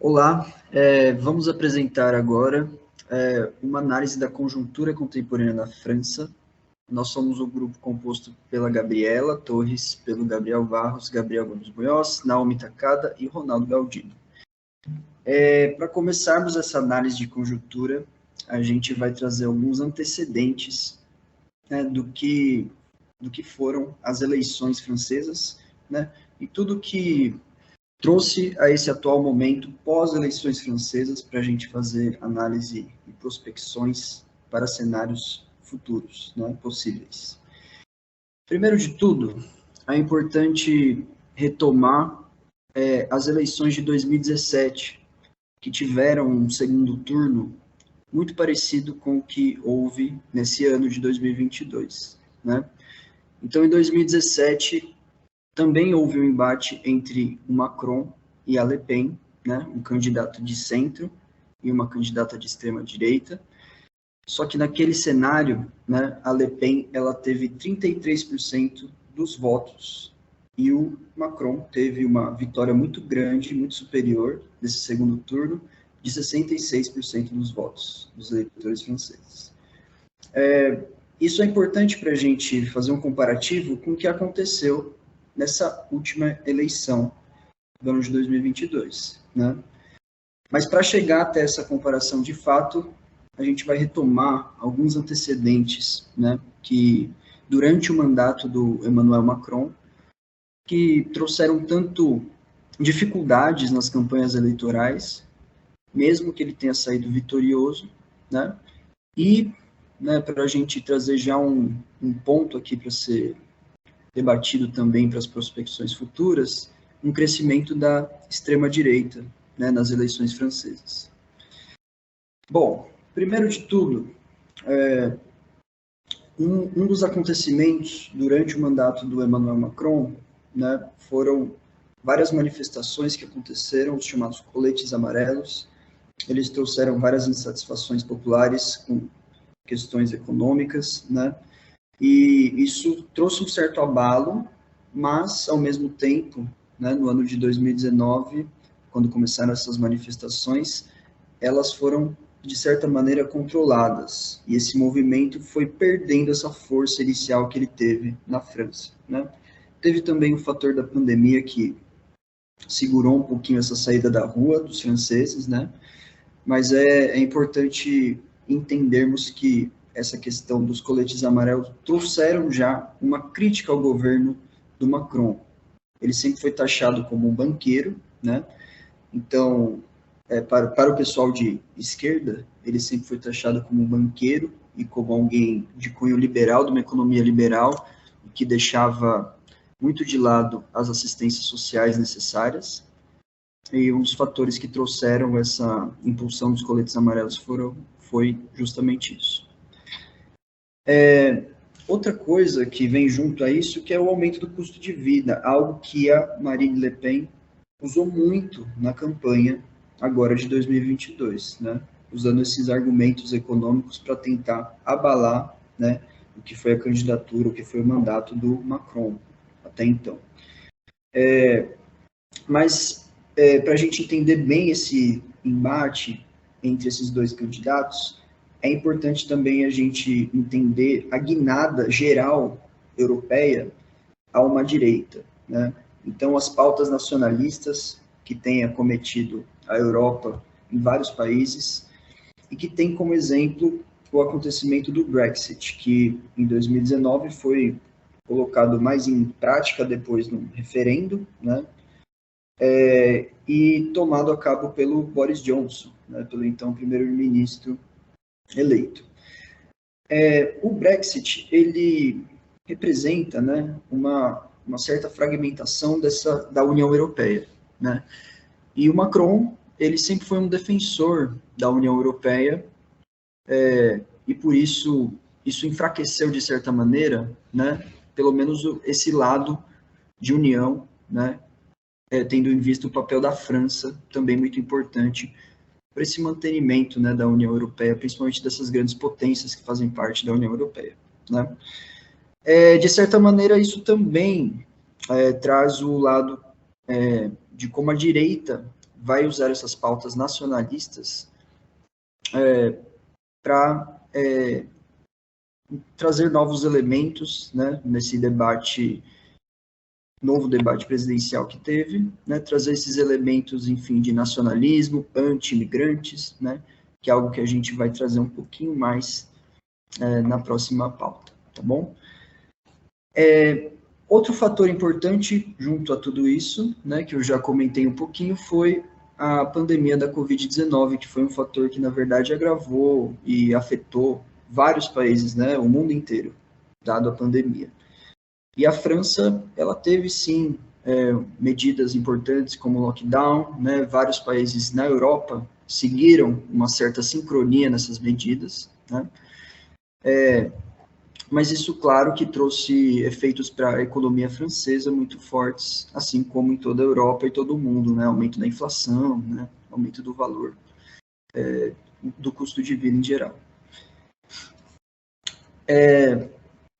Olá, vamos apresentar agora uma análise da conjuntura contemporânea na França. Nós somos um grupo composto pela Gabriela Torres, pelo Gabriel Barros, Gabriel Gomes-Munhoz, Naomi Takada e Ronaldo Galdino. Para começarmos essa análise de conjuntura, a gente vai trazer alguns antecedentes do que foram as eleições francesas, né, e tudo que trouxe a esse atual momento pós-eleições francesas para a gente fazer análise e prospecções para cenários futuros, né, possíveis. Primeiro de tudo, é importante retomar as eleições de 2017, que tiveram um segundo turno muito parecido com o que houve nesse ano de 2022, né? Então, em 2017, também houve um embate entre o Macron e a Le Pen, né, um candidato de centro e uma candidata de extrema-direita. Só que naquele cenário, né, a Le Pen ela teve 33% dos votos e o Macron teve uma vitória muito grande, muito superior nesse segundo turno, de 66% dos votos dos eleitores franceses. Isso é importante para a gente fazer um comparativo com o que aconteceu nessa última eleição do ano de 2022, né? Mas para chegar até essa comparação de fato, a gente vai retomar alguns antecedentes, né, que durante o mandato do Emmanuel Macron, que trouxeram tanto dificuldades nas campanhas eleitorais, mesmo que ele tenha saído vitorioso, né? E, né, para a gente trazer já um ponto aqui para ser debatido também para as prospecções futuras, um crescimento da extrema-direita, né, nas eleições francesas. Bom, primeiro de tudo, um dos acontecimentos durante o mandato do Emmanuel Macron, né, foram várias manifestações que aconteceram, os chamados coletes amarelos. Eles trouxeram várias insatisfações populares com questões econômicas, né, e isso trouxe um certo abalo, mas, ao mesmo tempo, né, no ano de 2019, quando começaram essas manifestações, elas foram, de certa maneira, controladas, e esse movimento foi perdendo essa força inicial que ele teve na França, né. Teve também o fator da pandemia, que segurou um pouquinho essa saída da rua dos franceses, né, mas é importante entendermos que essa questão dos coletes amarelos trouxeram já uma crítica ao governo do Macron. Ele sempre foi taxado como um banqueiro, né? Então, para o pessoal de esquerda, ele sempre foi taxado como um banqueiro e como alguém de cunho liberal, de uma economia liberal, que deixava muito de lado as assistências sociais necessárias. E um dos fatores que trouxeram essa impulsão dos coletes amarelos foi justamente isso. Outra coisa que vem junto a isso, que é o aumento do custo de vida, algo que a Marine Le Pen usou muito na campanha agora de 2022, né? Usando esses argumentos econômicos para tentar abalar, né, o que foi a candidatura, o que foi o mandato do Macron até então. Mas para a gente entender bem esse embate entre esses dois candidatos, é importante também a gente entender a guinada geral europeia a uma direita, né? Então, as pautas nacionalistas que têm acometido a Europa em vários países e que tem como exemplo o acontecimento do Brexit, que em 2019 foi colocado mais em prática depois no referendo, né? E tomado a cabo pelo Boris Johnson, né, pelo então primeiro-ministro eleito. O Brexit, ele representa, né, uma certa fragmentação da União Europeia, né? E o Macron, ele sempre foi um defensor da União Europeia, e por isso enfraqueceu de certa maneira, né, pelo menos esse lado de união, né, tendo em vista o papel da França, também muito importante para esse mantenimento, né, da União Europeia, principalmente dessas grandes potências que fazem parte da União Europeia, né. De certa maneira, isso também traz o lado de como a direita vai usar essas pautas nacionalistas para trazer novos elementos, né, nesse novo debate presidencial que teve, né, trazer esses elementos, enfim, de nacionalismo, anti-imigrantes, né, que é algo que a gente vai trazer um pouquinho mais na próxima pauta, tá bom? Outro fator importante junto a tudo isso, né, que eu já comentei um pouquinho, foi a pandemia da Covid-19, que foi um fator que, na verdade, agravou e afetou vários países, né, o mundo inteiro, dado a pandemia. E a França, ela teve, sim, medidas importantes como lockdown, né, vários países na Europa seguiram uma certa sincronia nessas medidas, né, mas isso, claro, que trouxe efeitos para a economia francesa muito fortes, assim como em toda a Europa e todo o mundo, né? Aumento da inflação, né? Aumento do valor do custo de vida em geral.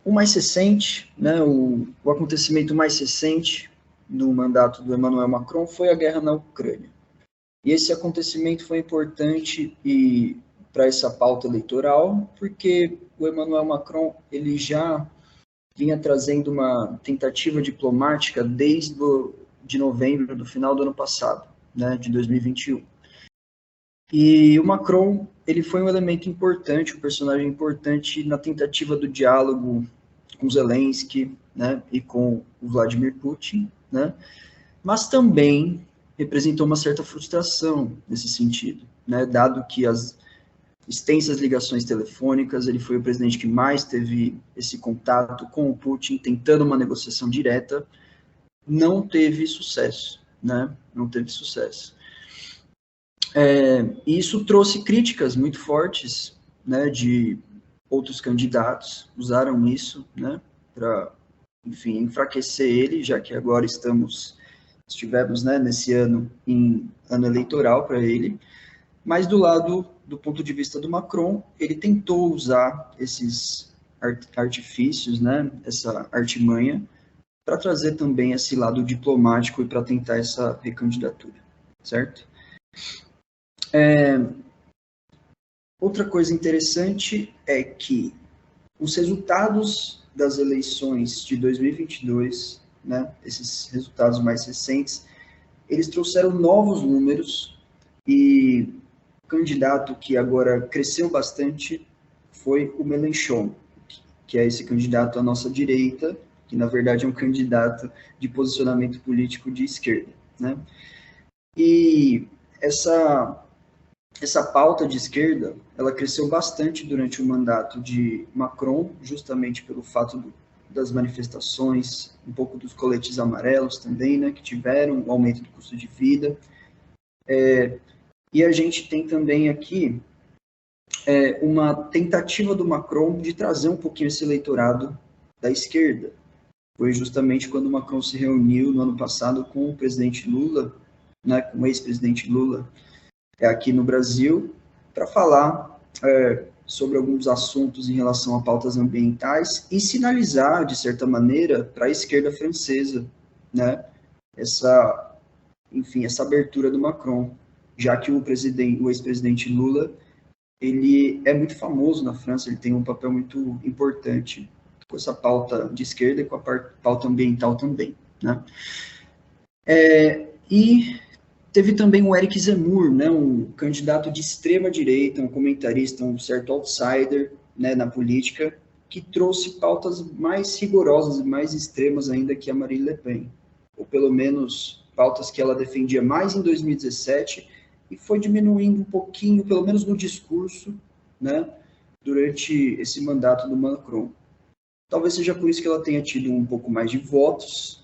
O mais recente, né, o acontecimento mais recente do mandato do Emmanuel Macron foi a guerra na Ucrânia. E esse acontecimento foi importante para essa pauta eleitoral, porque o Emmanuel Macron ele já vinha trazendo uma tentativa diplomática desde de novembro, do final do ano passado, né, de 2021. E o Macron, ele foi um elemento importante, um personagem importante na tentativa do diálogo com Zelensky, né, e com o Vladimir Putin, né, mas também representou uma certa frustração nesse sentido, né, dado que as extensas ligações telefônicas, ele foi o presidente que mais teve esse contato com o Putin, tentando uma negociação direta, não teve sucesso, né? Não teve sucesso. E isso trouxe críticas muito fortes, né, de outros candidatos, usaram isso, né, para, enfim, enfraquecer ele, já que agora estivemos, né, nesse ano em ano eleitoral para ele. Mas do ponto de vista do Macron, ele tentou usar esses artifícios, né, essa artimanha, para trazer também esse lado diplomático e para tentar essa recandidatura, certo? Outra coisa interessante é que os resultados das eleições de 2022, né, esses resultados mais recentes, eles trouxeram novos números e o candidato que agora cresceu bastante foi o Mélenchon, que é esse candidato à nossa direita, que na verdade é um candidato de posicionamento político de esquerda, né? E essa pauta de esquerda, ela cresceu bastante durante o mandato de Macron, justamente pelo fato das manifestações, um pouco dos coletes amarelos também, né, que tiveram um aumento do custo de vida. E a gente tem também aqui uma tentativa do Macron de trazer um pouquinho esse eleitorado da esquerda. Foi justamente quando o Macron se reuniu no ano passado com o presidente Lula, né, com o ex-presidente Lula, aqui no Brasil, para falar sobre alguns assuntos em relação a pautas ambientais e sinalizar, de certa maneira, para a esquerda francesa, né, essa abertura do Macron, já que o ex-presidente Lula, ele é muito famoso na França, ele tem um papel muito importante com essa pauta de esquerda e com a pauta ambiental também, né? E teve também o Eric Zemmour, né, um candidato de extrema direita, um comentarista, um certo outsider, né, na política, que trouxe pautas mais rigorosas e mais extremas ainda que a Marine Le Pen, ou pelo menos pautas que ela defendia mais em 2017 e foi diminuindo um pouquinho, pelo menos no discurso, né, durante esse mandato do Macron. Talvez seja por isso que ela tenha tido um pouco mais de votos,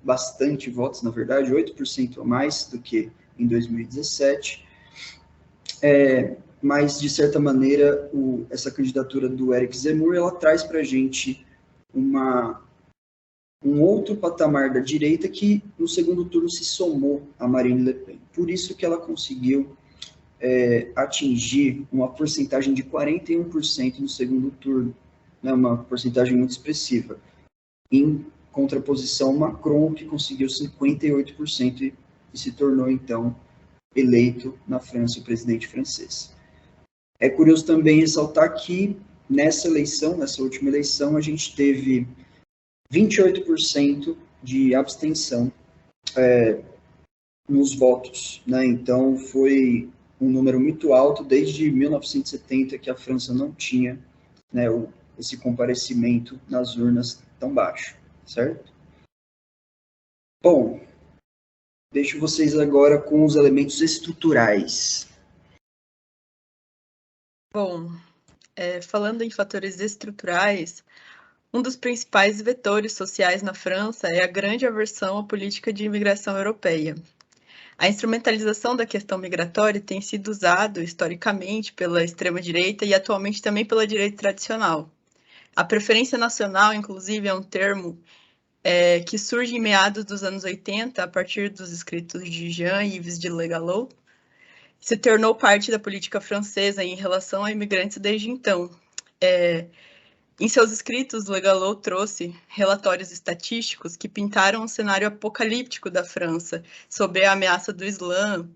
bastante votos, na verdade, 8% a mais do que em 2017. Mas, de certa maneira, essa candidatura do Eric Zemmour, ela traz para a gente um outro patamar da direita que, no segundo turno, se somou a Marine Le Pen. Por isso que ela conseguiu atingir uma porcentagem de 41% no segundo turno, né, uma porcentagem muito expressiva, em contraposição Macron, que conseguiu 58% e se tornou, então, eleito na França, o presidente francês. É curioso também ressaltar que nessa eleição, nessa última eleição, a gente teve 28% de abstenção nos votos, né? Então foi um número muito alto desde 1970 que a França não tinha, né, esse comparecimento nas urnas tão baixo, certo? Bom, deixo vocês agora com os elementos estruturais. Bom, falando em fatores estruturais, um dos principais vetores sociais na França é a grande aversão à política de imigração europeia. A instrumentalização da questão migratória tem sido usado historicamente pela extrema-direita e atualmente também pela direita tradicional. A preferência nacional, inclusive, é um termo que surge em meados dos anos 80, a partir dos escritos de Jean-Yves de Le Gallou, se tornou parte da política francesa em relação a imigrantes desde então. Em seus escritos, Le Gallou trouxe relatórios estatísticos que pintaram um cenário apocalíptico da França sobre a ameaça do Islã,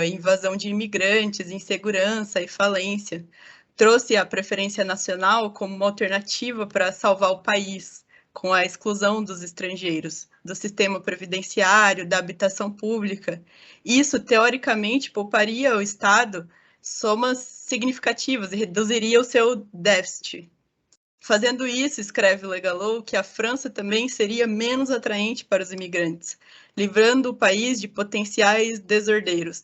invasão de imigrantes, insegurança e falência. Trouxe a preferência nacional como uma alternativa para salvar o país, com a exclusão dos estrangeiros, do sistema previdenciário, da habitação pública. Isso, teoricamente, pouparia o Estado somas significativas e reduziria o seu déficit. Fazendo isso, escreve Le Gallou, que a França também seria menos atraente para os imigrantes, livrando o país de potenciais desordeiros.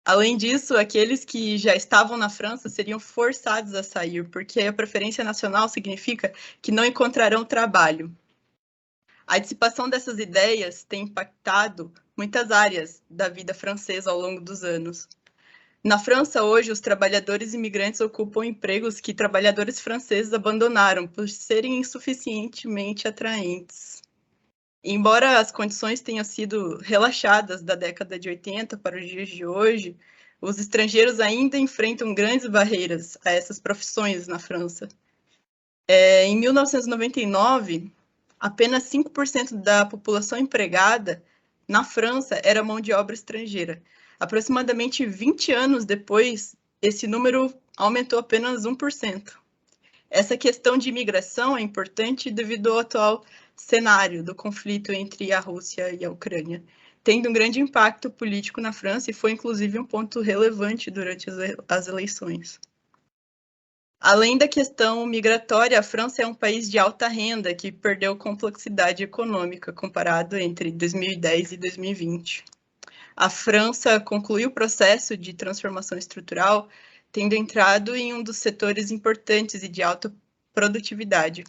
Além disso, aqueles que já estavam na França seriam forçados a sair, porque a preferência nacional significa que não encontrarão trabalho. A dissipação dessas ideias tem impactado muitas áreas da vida francesa ao longo dos anos. Na França, hoje, os trabalhadores imigrantes ocupam empregos que trabalhadores franceses abandonaram por serem insuficientemente atraentes. Embora as condições tenham sido relaxadas da década de 80 para os dias de hoje, os estrangeiros ainda enfrentam grandes barreiras a essas profissões na França. Em 1999, apenas 5% da população empregada na França era mão de obra estrangeira. Aproximadamente 20 anos depois, esse número aumentou apenas 1%. Essa questão de imigração é importante devido ao atual cenário do conflito entre a Rússia e a Ucrânia, tendo um grande impacto político na França e foi inclusive um ponto relevante durante as eleições. Além da questão migratória, a França é um país de alta renda que perdeu complexidade econômica comparado entre 2010 e 2020. A França concluiu o processo de transformação estrutural, tendo entrado em um dos setores importantes e de alta produtividade.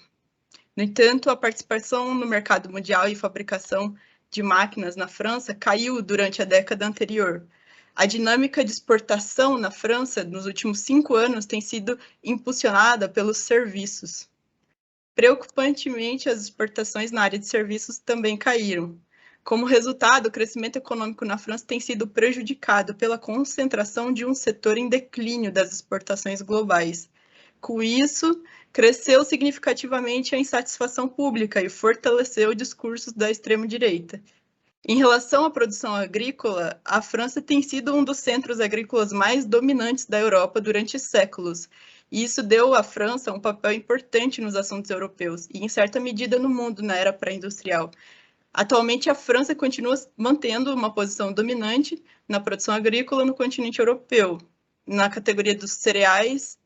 No entanto, a participação no mercado mundial e fabricação de máquinas na França caiu durante a década anterior. A dinâmica de exportação na França nos últimos 5 anos tem sido impulsionada pelos serviços. Preocupantemente, as exportações na área de serviços também caíram. Como resultado, o crescimento econômico na França tem sido prejudicado pela concentração de um setor em declínio das exportações globais. Com isso, cresceu significativamente a insatisfação pública e fortaleceu discursos da extrema-direita. Em relação à produção agrícola, a França tem sido um dos centros agrícolas mais dominantes da Europa durante séculos, e isso deu à França um papel importante nos assuntos europeus e, em certa medida, no mundo na era pré-industrial. Atualmente, a França continua mantendo uma posição dominante na produção agrícola no continente europeu. Na categoria dos cereais,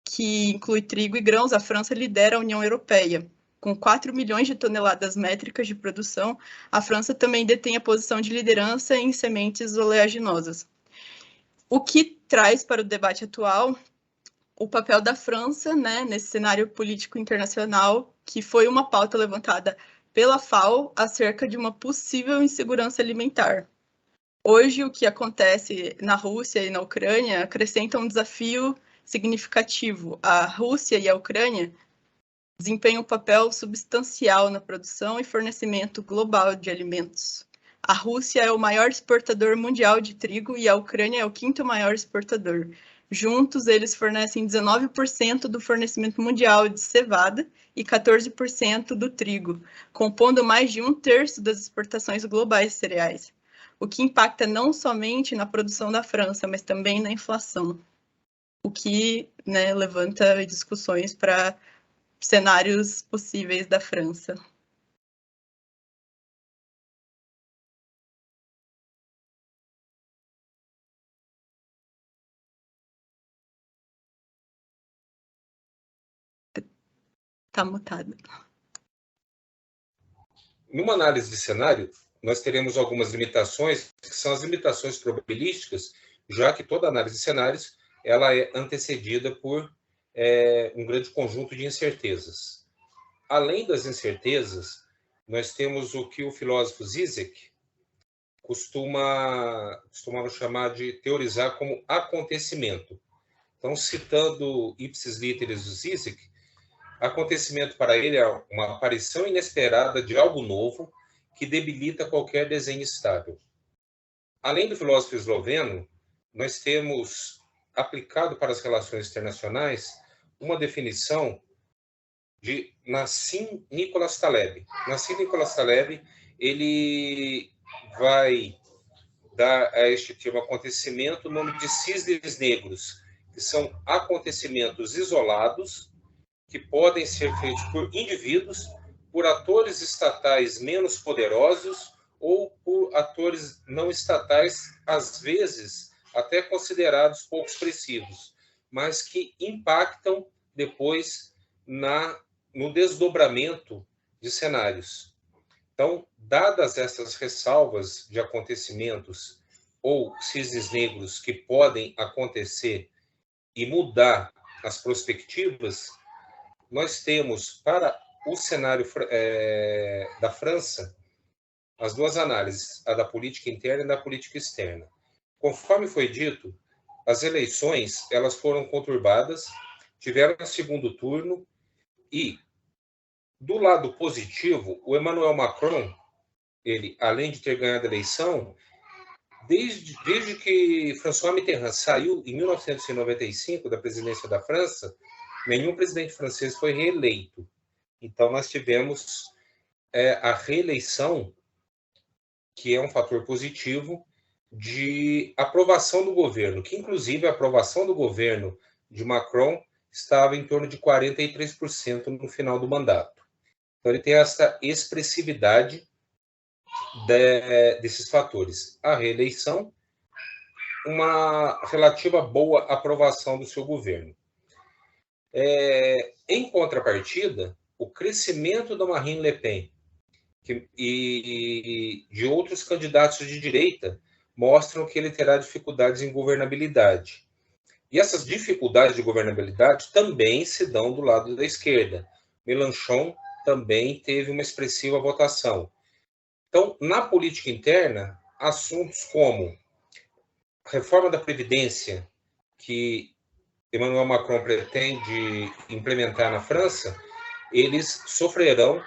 que inclui trigo e grãos, a França lidera a União Europeia. Com 4 milhões de toneladas métricas de produção, a França também detém a posição de liderança em sementes oleaginosas. O que traz para o debate atual o papel da França, né, nesse cenário político internacional, que foi uma pauta levantada pela FAO acerca de uma possível insegurança alimentar. Hoje, o que acontece na Rússia e na Ucrânia acrescenta um desafio significativo. A Rússia e a Ucrânia desempenham um papel substancial na produção e fornecimento global de alimentos. A Rússia é o maior exportador mundial de trigo e a Ucrânia é o 5º maior exportador. Juntos, eles fornecem 19% do fornecimento mundial de cevada e 14% do trigo, compondo mais de 1/3 das exportações globais de cereais. o que impacta não somente na produção da França, mas também na inflação, o que, né, levanta discussões para cenários possíveis da França. Está mutado. Numa análise de cenário, nós teremos algumas limitações, que são as limitações probabilísticas, já que toda análise de cenários ela é antecedida por um grande conjunto de incertezas. Além das incertezas, nós temos o que o filósofo Zizek costumava chamar de teorizar como acontecimento. Então, citando ipsis literis do Zizek, acontecimento para ele é uma aparição inesperada de algo novo que debilita qualquer desenho estável. Além do filósofo esloveno, nós temos aplicado para as relações internacionais uma definição de Nassim Nicholas Taleb. Nassim Nicholas Taleb, ele vai dar a este tipo de acontecimento o nome de cisnes negros, que são acontecimentos isolados que podem ser feitos por indivíduos, por atores estatais menos poderosos ou por atores não estatais, às vezes até considerados pouco expressivos, mas que impactam depois no desdobramento de cenários. Então, dadas essas ressalvas de acontecimentos ou cisnes negros que podem acontecer e mudar as perspectivas, nós temos, para o cenário da França, as duas análises, a da política interna e da política externa. Conforme foi dito, as eleições elas foram conturbadas, tiveram um segundo turno e, do lado positivo, o Emmanuel Macron, ele, além de ter ganhado a eleição, desde que François Mitterrand saiu em 1995 da presidência da França, nenhum presidente francês foi reeleito. Então, nós tivemos a reeleição, que é um fator positivo, de aprovação do governo, que, inclusive, a aprovação do governo de Macron estava em torno de 43% no final do mandato. Então, ele tem essa expressividade desses fatores. A reeleição, uma relativa boa aprovação do seu governo. Em contrapartida, o crescimento da Marine Le Pen e de outros candidatos de direita mostram que ele terá dificuldades em governabilidade. E essas dificuldades de governabilidade também se dão do lado da esquerda. Mélenchon também teve uma expressiva votação. Então, na política interna, assuntos como reforma da Previdência, que Emmanuel Macron pretende implementar na França, eles sofrerão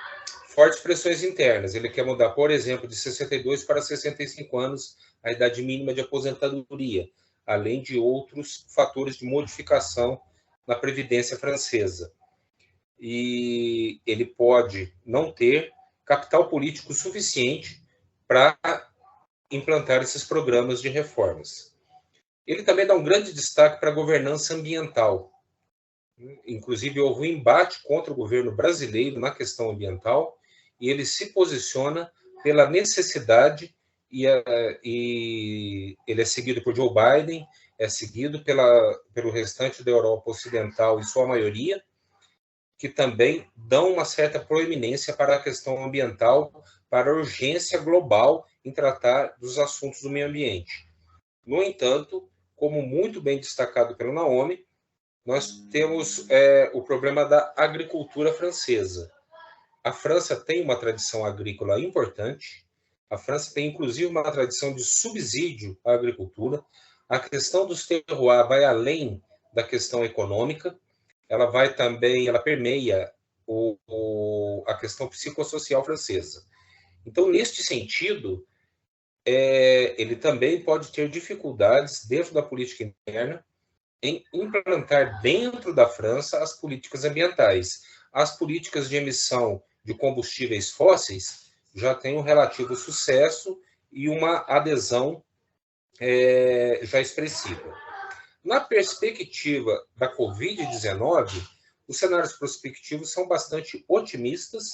fortes pressões internas. Ele quer mudar, por exemplo, de 62 para 65 anos a idade mínima de aposentadoria, além de outros fatores de modificação na Previdência francesa. E ele pode não ter capital político suficiente para implantar esses programas de reformas. Ele também dá um grande destaque para a governança ambiental. Inclusive, houve um embate contra o governo brasileiro na questão ambiental e ele se posiciona pela necessidade e ele é seguido por Joe Biden, é seguido pelo restante da Europa Ocidental, em sua maioria, que também dão uma certa proeminência para a questão ambiental, para a urgência global em tratar dos assuntos do meio ambiente. No entanto, como muito bem destacado pela Naomi, nós temos o problema da agricultura francesa. A França tem uma tradição agrícola importante, a França tem inclusive uma tradição de subsídio à agricultura. A questão dos terroirs vai além da questão econômica, ela permeia a questão psicossocial francesa. Então, neste sentido, ele também pode ter dificuldades dentro da política interna em implantar dentro da França as políticas ambientais. As políticas de emissão de combustíveis fósseis já têm um relativo sucesso e uma adesão já expressiva. Na perspectiva da Covid-19, os cenários prospectivos são bastante otimistas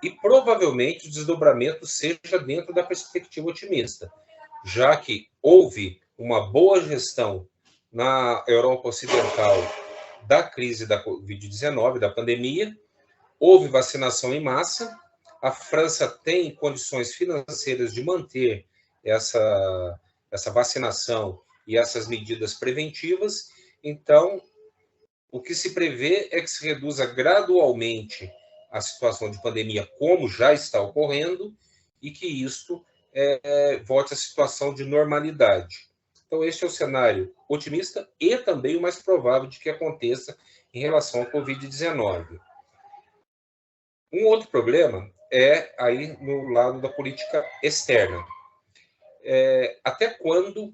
e provavelmente o desdobramento seja dentro da perspectiva otimista, já que houve uma boa gestão na Europa Ocidental da crise da Covid-19, da pandemia, houve vacinação em massa, a França tem condições financeiras de manter essa vacinação e essas medidas preventivas, então o que se prevê é que se reduza gradualmente a situação de pandemia, como já está ocorrendo, e que isto volte à situação de normalidade. Então, este é o cenário otimista e também o mais provável de que aconteça em relação à Covid-19. Um outro problema é aí no lado da política externa. Até quando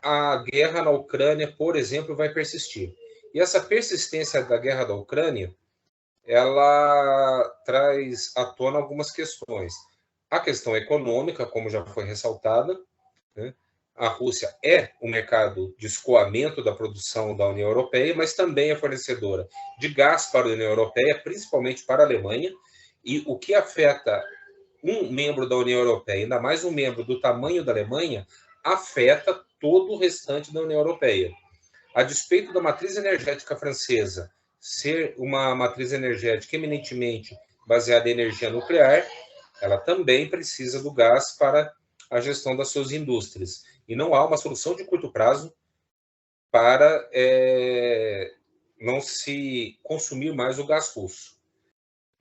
a guerra na Ucrânia, por exemplo, vai persistir? E essa persistência da guerra da Ucrânia, ela traz à tona algumas questões. A questão econômica, como já foi ressaltada, né? A Rússia é um mercado de escoamento da produção da União Europeia, mas também é fornecedora de gás para a União Europeia, principalmente para a Alemanha, e o que afeta um membro da União Europeia, ainda mais um membro do tamanho da Alemanha, afeta todo o restante da União Europeia. A despeito da matriz energética francesa ser uma matriz energética eminentemente baseada em energia nuclear, ela também precisa do gás para a gestão das suas indústrias. E não há uma solução de curto prazo para não se consumir mais o gás russo.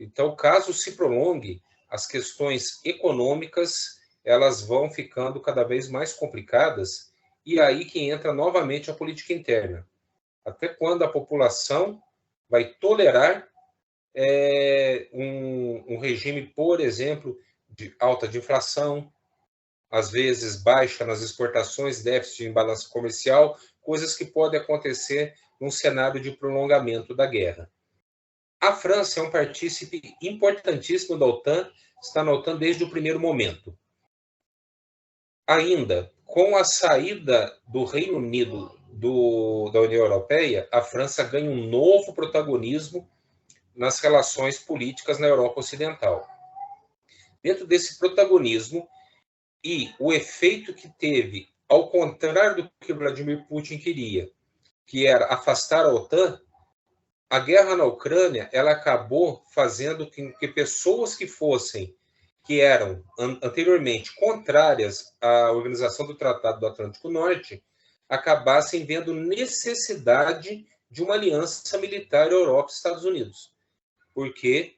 Então, caso se prolongue, as questões econômicas elas vão ficando cada vez mais complicadas, e aí que entra novamente a política interna. Até quando a população vai tolerar um regime, por exemplo, de alta de inflação, às vezes baixa nas exportações, déficit em balança comercial, coisas que podem acontecer num cenário de prolongamento da guerra. A França é um partícipe importantíssimo da OTAN, está na OTAN desde o primeiro momento. Ainda, com a saída do Reino Unido da União Europeia, a França ganha um novo protagonismo nas relações políticas na Europa Ocidental. Dentro desse protagonismo, e o efeito que teve, ao contrário do que Vladimir Putin queria, que era afastar a OTAN, a guerra na Ucrânia ela acabou fazendo com que pessoas que eram anteriormente contrárias à organização do Tratado do Atlântico Norte, acabassem vendo necessidade de uma aliança militar Europa e Estados Unidos, porque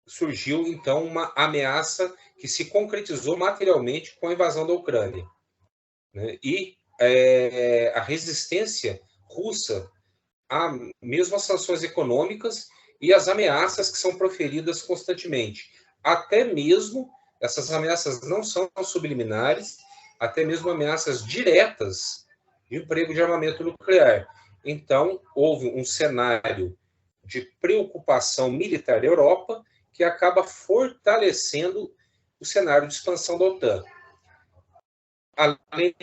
surgiu, então, uma ameaça que se concretizou materialmente com a invasão da Ucrânia. E a resistência russa a mesmo as sanções econômicas e as ameaças que são proferidas constantemente. Até mesmo, essas ameaças não são subliminares, até mesmo ameaças diretas de emprego de armamento nuclear. Então, houve um cenário de preocupação militar da Europa que acaba fortalecendo o cenário de expansão da OTAN. Além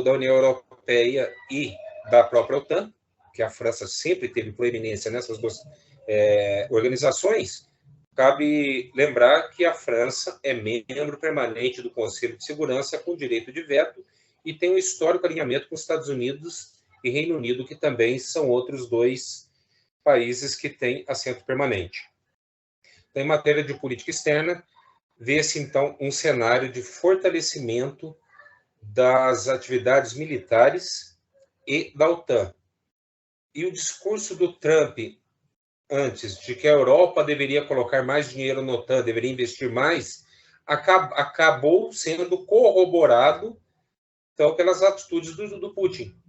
da União Europeia e da própria OTAN, que a França sempre teve proeminência nessas duas organizações, cabe lembrar que a França é membro permanente do Conselho de Segurança com direito de veto e tem um histórico alinhamento com os Estados Unidos e Reino Unido, que também são outros dois países que têm assento permanente. Então, em matéria de política externa, vê-se, então, um cenário de fortalecimento das atividades militares e da OTAN. E o discurso do Trump antes de que a Europa deveria colocar mais dinheiro na OTAN, deveria investir mais, acabou sendo corroborado então, pelas atitudes do Putin.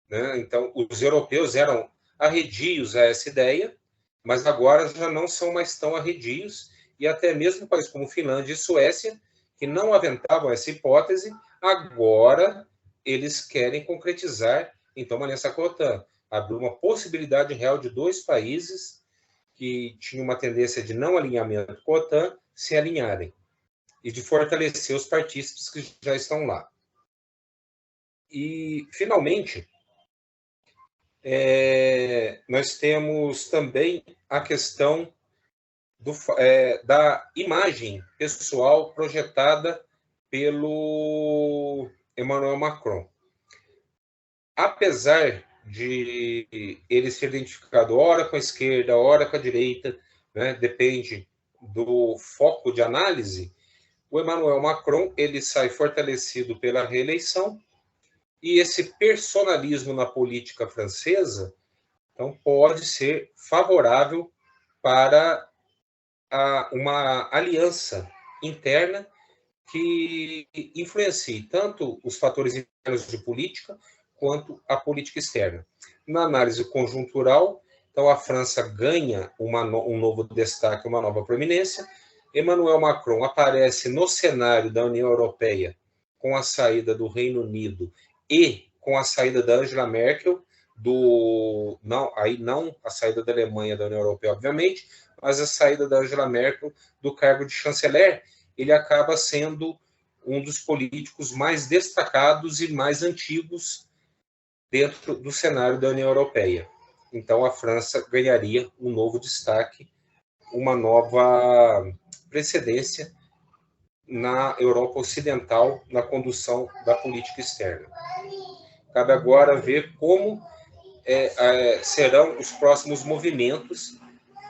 Né? Então, os europeus eram arredios a essa ideia, mas agora já não são mais tão arredios, e até mesmo países como Finlândia e Suécia, que não aventavam essa hipótese, agora eles querem concretizar então uma aliança com a OTAN. Abriu uma possibilidade real de dois países que tinham uma tendência de não alinhamento com a OTAN se alinharem. e de fortalecer os partícipes que já estão lá. E, finalmente, nós temos também a questão da imagem pessoal projetada pelo Emmanuel Macron. Apesar de ele ser identificado ora com a esquerda, ora com a direita, né, depende do foco de análise, o Emmanuel Macron ele sai fortalecido pela reeleição, e esse personalismo na política francesa então, pode ser favorável para uma aliança interna que influencie tanto os fatores internos de política quanto a política externa. Na análise conjuntural, então a França ganha um novo destaque, uma nova proeminência. Emmanuel Macron aparece no cenário da União Europeia com a saída do Reino Unido e com a saída da Angela Merkel, não a saída da Alemanha da União Europeia, obviamente, mas a saída da Angela Merkel do cargo de chanceler. Ele acaba sendo um dos políticos mais destacados e mais antigos dentro do cenário da União Europeia. Então, a França ganharia um novo destaque, uma nova precedência na Europa Ocidental na condução da política externa. Cabe agora ver como serão os próximos movimentos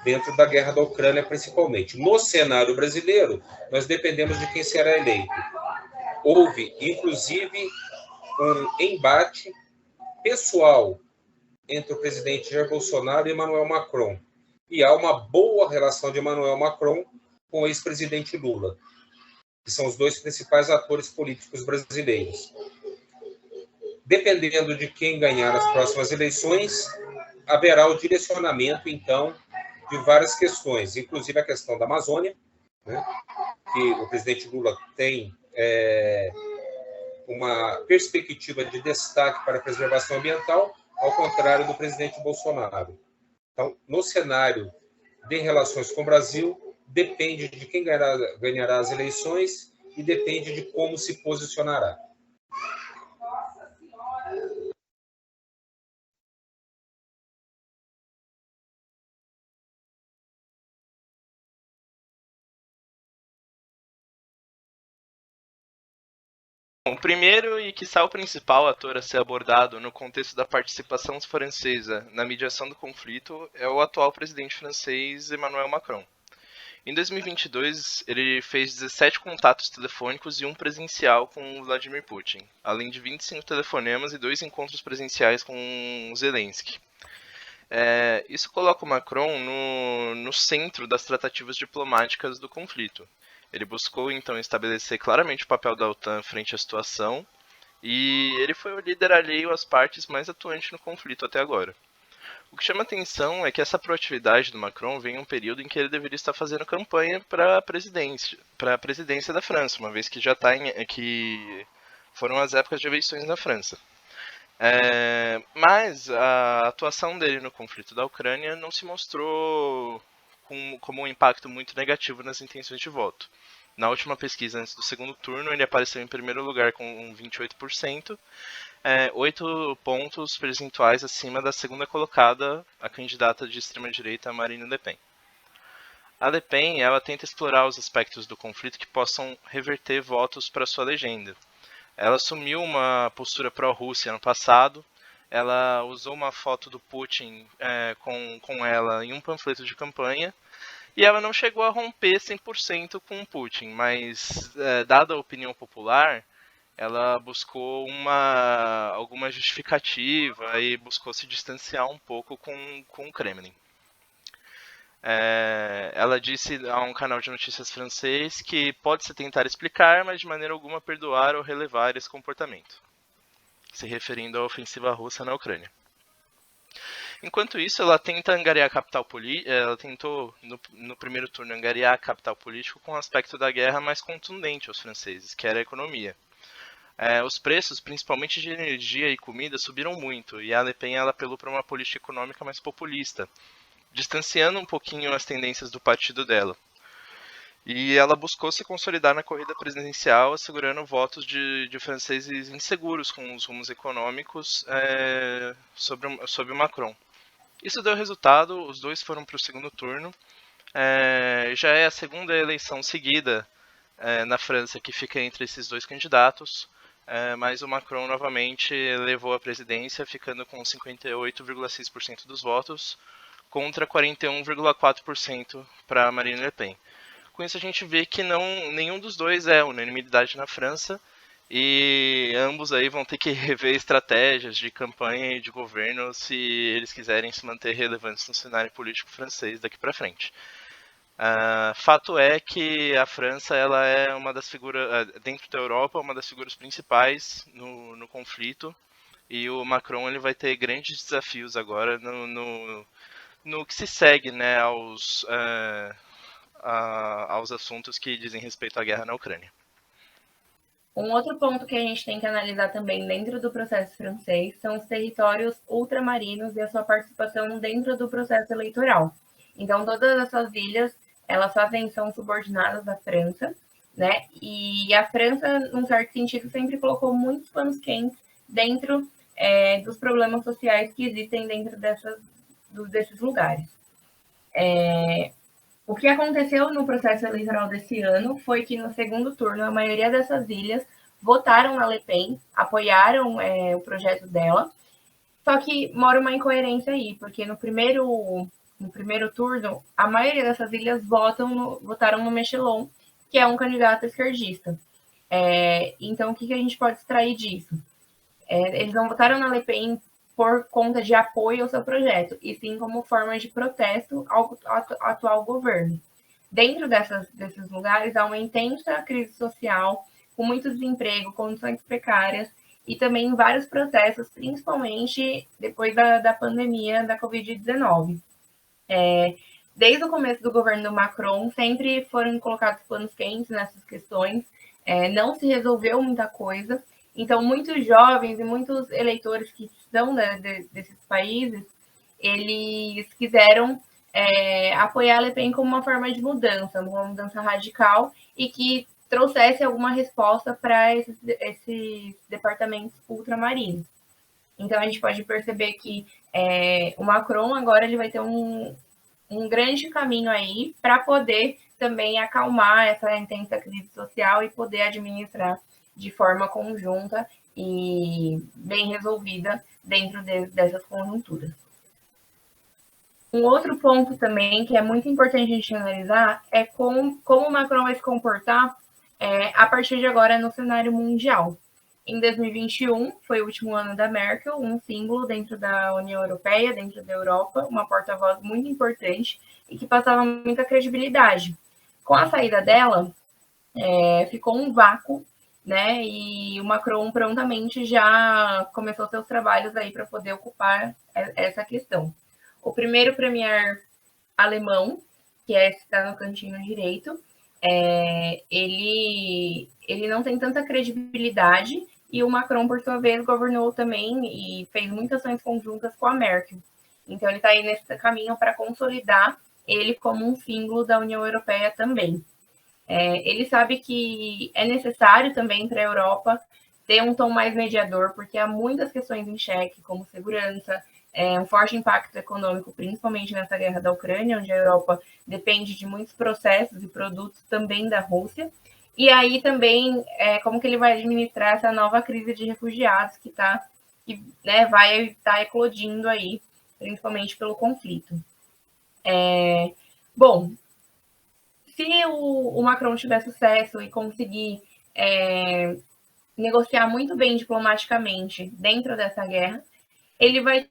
dentro da guerra da Ucrânia, principalmente. No cenário brasileiro, nós dependemos de quem será eleito. Houve, inclusive, um embate pessoal entre o presidente Jair Bolsonaro e Emmanuel Macron. E há uma boa relação de Emmanuel Macron com o ex-presidente Lula, que são os dois principais atores políticos brasileiros. Dependendo de quem ganhar as próximas eleições, haverá o direcionamento, então, de várias questões, inclusive a questão da Amazônia, né, que o presidente Lula tem uma perspectiva de destaque para a preservação ambiental, ao contrário do presidente Bolsonaro. Então, no cenário de relações com o Brasil, depende de quem ganhará as eleições e depende de como se posicionará. Bom, o primeiro e quiçá o principal ator a ser abordado no contexto da participação francesa na mediação do conflito é o atual presidente francês Emmanuel Macron. Em 2022, ele fez 17 contatos telefônicos e um presencial com Vladimir Putin, além de 25 telefonemas e 2 encontros presenciais com Zelensky. Isso coloca o Macron no centro das tratativas diplomáticas do conflito. Ele buscou, então, estabelecer claramente o papel da OTAN frente à situação, e ele foi o líder alheio às partes mais atuantes no conflito até agora. O que chama atenção é que essa proatividade do Macron vem em um período em que ele deveria estar fazendo campanha para a presidência da França, uma vez que já que foram as épocas de eleições na França. Mas a atuação dele no conflito da Ucrânia não se mostrou como um impacto muito negativo nas intenções de voto. Na última pesquisa antes do segundo turno, ele apareceu em primeiro lugar com 28%, 8 pontos percentuais acima da segunda colocada, a candidata de extrema-direita Marine Le Pen. A Le Pen ela tenta explorar os aspectos do conflito que possam reverter votos para sua legenda. Ela assumiu uma postura pró-Rússia no passado, ela usou uma foto do Putin com ela em um panfleto de campanha, e ela não chegou a romper 100% com o Putin, mas, dada a opinião popular, ela buscou alguma justificativa e buscou se distanciar um pouco com o Kremlin. Ela disse a um canal de notícias francês que pode-se tentar explicar, mas de maneira alguma perdoar ou relevar esse comportamento, se referindo à ofensiva russa na Ucrânia. Enquanto isso, ela tenta angariar capital político. Ela tentou, no primeiro turno, angariar capital político com um aspecto da guerra mais contundente aos franceses, que era a economia. Os preços, principalmente de energia e comida, subiram muito, e a Le Pen ela apelou para uma política econômica mais populista, distanciando um pouquinho as tendências do partido dela. E ela buscou se consolidar na corrida presidencial, assegurando votos de franceses inseguros com os rumos econômicos sobre o Macron. Isso deu resultado, os dois foram para o segundo turno. Já é a segunda eleição seguida na França que fica entre esses dois candidatos, mas o Macron novamente levou a presidência, ficando com 58,6% dos votos, contra 41,4% para Marine Le Pen. Com isso a gente vê que nenhum dos dois é unanimidade na França, e ambos aí vão ter que rever estratégias de campanha e de governo se eles quiserem se manter relevantes no cenário político francês daqui para frente. Fato é que a França ela é uma das figuras, dentro da Europa, uma das figuras principais no conflito, e o Macron ele vai ter grandes desafios agora no que se segue, né, aos assuntos que dizem respeito à guerra na Ucrânia. Um outro ponto que a gente tem que analisar também dentro do processo francês são os territórios ultramarinos e a sua participação dentro do processo eleitoral. Então, todas essas ilhas, elas são subordinadas à França, né? E a França, num certo sentido, sempre colocou muitos panos quentes dentro dos problemas sociais que existem dentro desses lugares. O que aconteceu no processo eleitoral desse ano foi que, no segundo turno, a maioria dessas ilhas votaram na Le Pen, apoiaram o projeto dela, só que mora uma incoerência aí, porque no primeiro turno, a maioria dessas ilhas votaram no Mélenchon, que é um candidato esquerdista. Então, o que a gente pode extrair disso? Eles não votaram na Le Pen por conta de apoio ao seu projeto, e sim como forma de protesto ao atual governo. Dentro desses lugares, há uma intensa crise social, com muito desemprego, condições precárias, e também vários protestos, principalmente depois da pandemia da Covid-19. Desde o começo do governo do Macron, sempre foram colocados panos quentes nessas questões, não se resolveu muita coisa. Então, muitos jovens e muitos eleitores que são desses países, eles quiseram apoiar a Le Pen como uma forma de mudança, uma mudança radical, e que trouxesse alguma resposta para esses departamentos ultramarinos. Então, a gente pode perceber que o Macron agora ele vai ter um grande caminho aí para poder também acalmar essa intensa crise social e poder administrar de forma conjunta e bem resolvida dentro dessas conjunturas. Um outro ponto também que é muito importante a gente analisar é como o Macron vai se comportar a partir de agora no cenário mundial. Em 2021, foi o último ano da Merkel, um símbolo dentro da União Europeia, dentro da Europa, uma porta-voz muito importante e que passava muita credibilidade. Com a saída dela, ficou um vácuo, né? E o Macron prontamente já começou seus trabalhos aí para poder ocupar essa questão. O primeiro premier alemão, que está no cantinho direito, ele não tem tanta credibilidade, e o Macron, por sua vez, governou também e fez muitas ações conjuntas com a Merkel. Então, ele está aí nesse caminho para consolidar ele como um símbolo da União Europeia também. Ele sabe que é necessário também para a Europa ter um tom mais mediador, porque há muitas questões em xeque, como segurança, um forte impacto econômico, principalmente nessa guerra da Ucrânia, onde a Europa depende de muitos processos e produtos também da Rússia. E aí também, como que ele vai administrar essa nova crise de refugiados que vai estar eclodindo aí, principalmente pelo conflito. Bom, se o Macron tiver sucesso e conseguir negociar muito bem diplomaticamente dentro dessa guerra, ele vai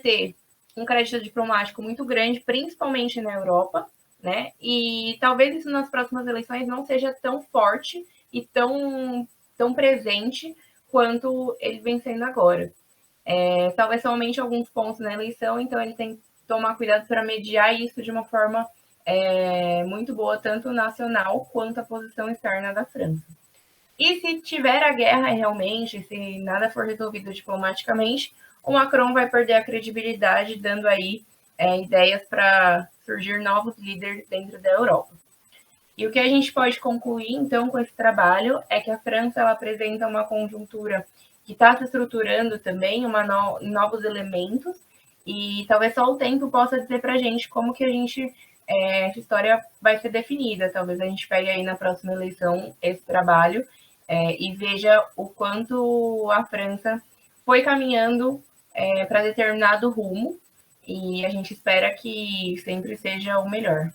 ter um crédito diplomático muito grande, principalmente na Europa, né? E talvez isso nas próximas eleições não seja tão forte e tão presente quanto ele vem sendo agora. Talvez somente alguns pontos na eleição, então ele tem que tomar cuidado para mediar isso de uma forma muito boa, tanto nacional quanto a posição externa da França. E se tiver a guerra realmente, se nada for resolvido diplomaticamente, o Macron vai perder a credibilidade, dando aí ideias para surgir novos líderes dentro da Europa. E o que a gente pode concluir, então, com esse trabalho é que a França ela apresenta uma conjuntura que está se estruturando também, novos elementos, e talvez só o tempo possa dizer para a gente como que essa história vai ser definida. Talvez a gente pegue aí na próxima eleição esse trabalho e veja o quanto a França foi caminhando para determinado rumo, e a gente espera que sempre seja o melhor.